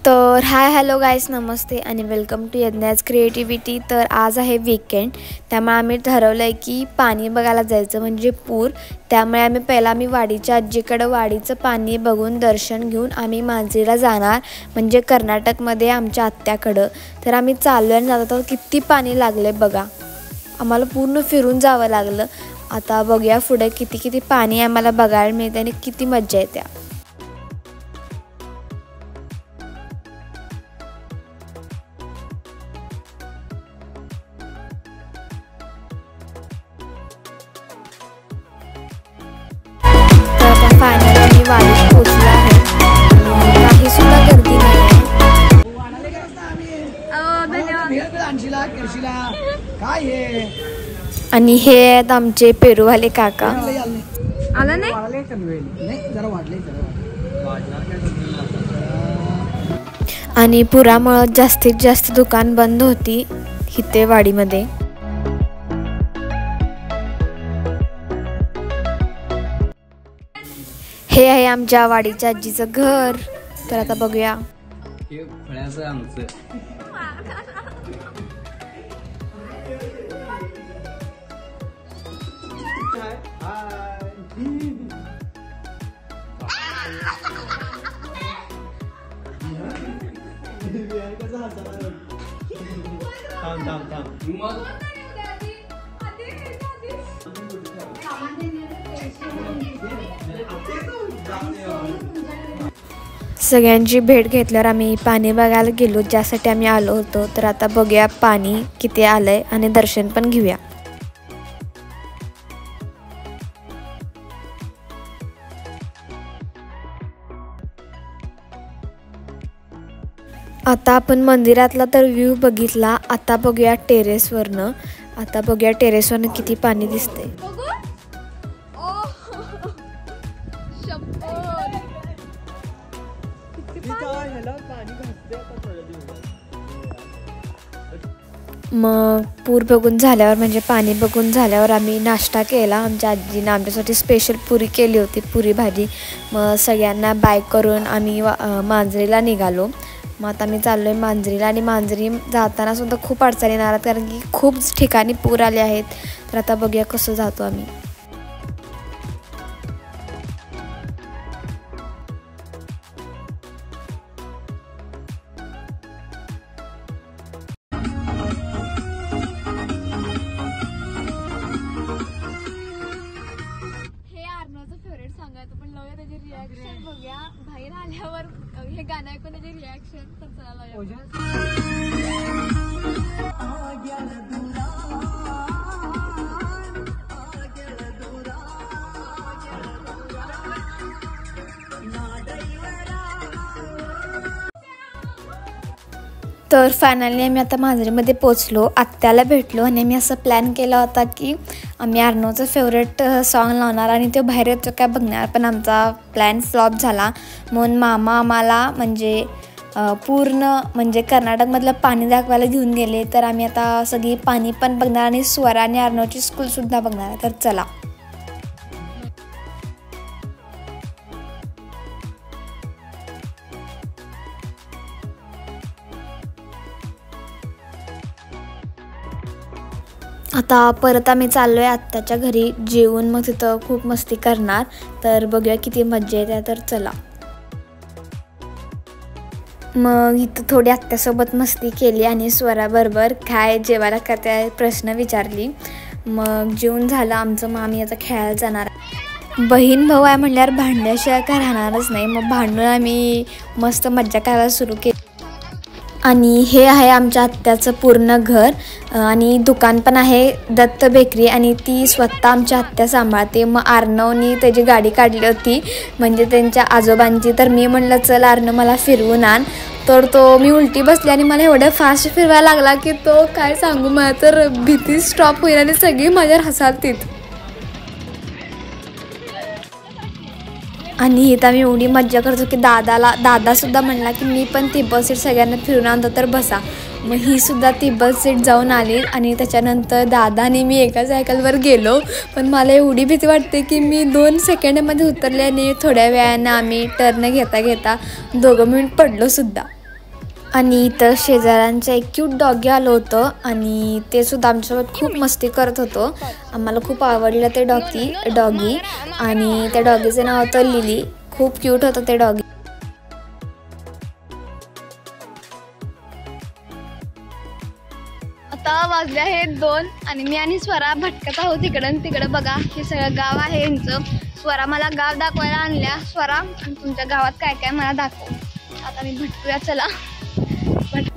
तर hi hello गाईस, नमस्ते आणि welcome to यज्ञाज creativity. तर आज आहे वीकेंड, त्यामुळे आम्ही ठरवलं आहे की पाणी बघायला जायचं, म्हणजे पूर। त्यामुळे आम्ही वाडीच्या आजीकडे वाडीचं पाणी बघून दर्शन घेऊन आम्ही मांजरीला जाणार, म्हणजे कर्नाटकमध्ये आमच्या आत्याकडं। तर आम्ही चाललो आणि जातो, किती पाणी लागले बघा, आम्हाला पूर्ण फिरून जावं लागलं। आता बघूया पुढे किती किती पाणी आम्हाला बघायला मिळते आणि किती मज्जा येते। फायनली वाडीत पोहोचलो आहे, काही सुद्धा गर्दी नाही आहे। आणि हे आहेत आमचे पेरूवाले काका। आला नाही आणि पुरामुळे जास्तीत जास्त दुकान बंद होती इथे वाडीमध्ये। हे आहे आमच्या वाडीच्या आजीचं घर। तर आता बघूया, सगळ्यांची भेट घेतल्यावर आम्ही पाणी बघायला गेलो, ज्यासाठी आम्ही आलो होतो। तर आता बघूया पाणी किती आलंय आणि दर्शन पण घेऊया। आता आपण मंदिरातला तर व्ह्यू बघितला, आता बघूया टेरेसवरनं। आता बघूया टेरेसवरनं किती पाणी दिसते। मग पूर बघून झाल्यावर, म्हणजे पाणी बघून झाल्यावर आम्ही नाश्ता केला। आमच्या आजीनं आमच्यासाठी स्पेशल पुरी केली होती, पुरी भाजी। मग सगळ्यांना बाय करून आम्ही मांजरीला निघालो। मग आता आम्ही चाललो आहे मांजरीला, आणि मांजरी जाताना सुद्धा खूप अडचणी येणार, कारण की खूप ठिकाणी पूर आले आहेत। तर आता बघूया कसं जातो आम्ही। बघूया बाहेर आल्यावर हे गाणं ऐकून त्याची रिॲक्शन। तर चला तर फायनली आम्ही आता मांजरीमध्ये पोचलो, आत्याला भेटलो, आणि आम्ही असं प्लॅन केला होता की आम्ही अर्णवचं फेवरेट सॉन्ग लावणार आणि तो बाहेर येतो काय बघणार। पण आमचा प्लॅन फ्लॉप झाला, म्हणून मामा आम्हाला म्हणजे पूर्ण म्हणजे कर्नाटकमधलं पाणी दाखवायला घेऊन गेले। तर आम्ही आता सगळी पाणी पण बघणार आणि स्वरा आणि अर्णवची स्कूलसुद्धा बघणार। तर चला। आता परत आम्ही चाललो आहे आत्याच्या घरी, जेवून मग तिथं खूप मस्ती करणार। तर बघूया किती मज्जा येते। तर चला। मग इथं थोडी आत्यासोबत मस्ती केली आणि स्वराबरोबर काय जेवायला करते प्रश्न विचारली। मग जेवून झालं आमचं, मग आम्ही आता खेळायला जाणार। बहीण भाऊ आहे म्हणल्यावर भांडल्याशिवाय काय राहणारच नाही, मग भांडून आम्ही मस्त मज्जा करायला सुरू केली। आणि हे आहे आमच्या आत्याचं पूर्ण घर, आणि दुकान पण आहे दत्त बेकरी, आणि ती स्वतः आमच्या आत्या सांभाळते। मग अर्णवनी त्याची गाडी काढली होती, म्हणजे त्यांच्या आजोबांची। तर मी म्हणलं चल अर्णव मला फिरवून आण। तर तो मी उलटी बसली आणि मला एवढं फास्ट फिरवायला लागला की तो काय सांगू, मला तर भीती स्टॉप होईल आणि सगळी माझ्यावर हसालतीत। आणि इथं आम्ही एवढी मज्जा करतो की दादासुद्धा म्हणला की मी पण तिब्बत सीट सगळ्यांना फिरून आणतो, तर बसा। मग ही सुद्धा तिब्बत सीट जाऊन आली, आणि त्याच्यानंतर दादा आणि मी एका सायकलवर गेलो। पण मला एवढी भीती वाटते की मी 2 सेकंदामध्ये उतरले, आणि थोड्या वेळानं आम्ही टर्न घेता घेता दोघं मिळून पडलो सुद्धा। आणि इथं शेजाऱ्यांचं एक क्यूट डॉगी आलं होतं आणि ते सुद्धा आमच्यासोबत खूप मस्ती करत होतं. आम्हाला खूप आवडलं ते डॉगी आणि त्या डॉगीचं नाव होतं लिली. खूप क्यूट होतं ते डॉगी. आता वाजले आहेत 2 आणि मी आणि स्वरा भटकत आहोत इकडं तिकडं. बघा हे सगळं गाव आहे यांचं. स्वरा मला गाव दाखवायला आणल्या. स्वरा आणि तुमच्या गावात काय काय मला दाखव. आता मी भटकूया चला.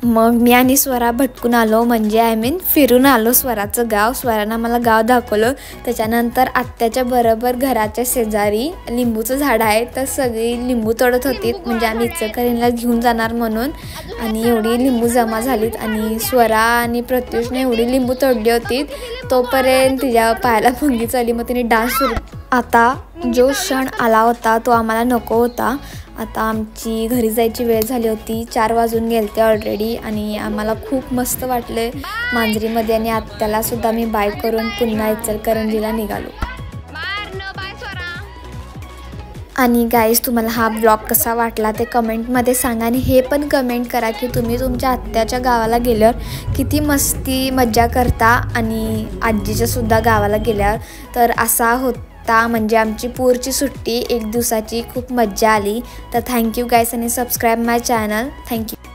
मग मी आणि स्वरा भटकून आलो, म्हणजे फिरून आलो स्वराचं गाव. स्वरानं मला गाव दाखवलं. त्याच्यानंतर आत्याच्या बरोबर घराच्या शेजारी लिंबूचं झाड आहे, तर सगळी लिंबू तोडत होती, म्हणजे आम्ही इचलकरंजीला घेऊन जाणार म्हणून. आणि एवढी लिंबू जमा झालीत आणि स्वरा आणि प्रत्युषने एवढी लिंबू तोडली होती. तोपर्यंत तिच्या पायाला भंगी चालली, मग तिने डान्स सुरू. आता जो क्षण आला होता तो आम्हाला नको होता. आता आमची घरी जायची वेळ झाली होती. 4 वाजून गेलते ऑलरेडी आणि आम्हाला खूप मस्त वाटले मांजरीमध्ये. आणि आत्याला सुद्धा मी बाय करून पुन्हा इचलकरंजीला निघालो. आणि गाईज, तुम्हाला हा ब्लॉग कसा वाटला ते कमेंटमध्ये सांगा. आणि हे पण कमेंट करा की तुम्ही तुमच्या आत्याच्या गावाला गेल्यावर किती मज्जा करता आणि आजीच्या सुद्धा गावाला गेल्यावर. तर असा होता म्हणजे आमची पूरची सुट्टी 1 दिवसाची. खूप मज्जा आली. तर थँक्यू गाईज आणि सबस्क्राईब माय चॅनल. थँक्यू.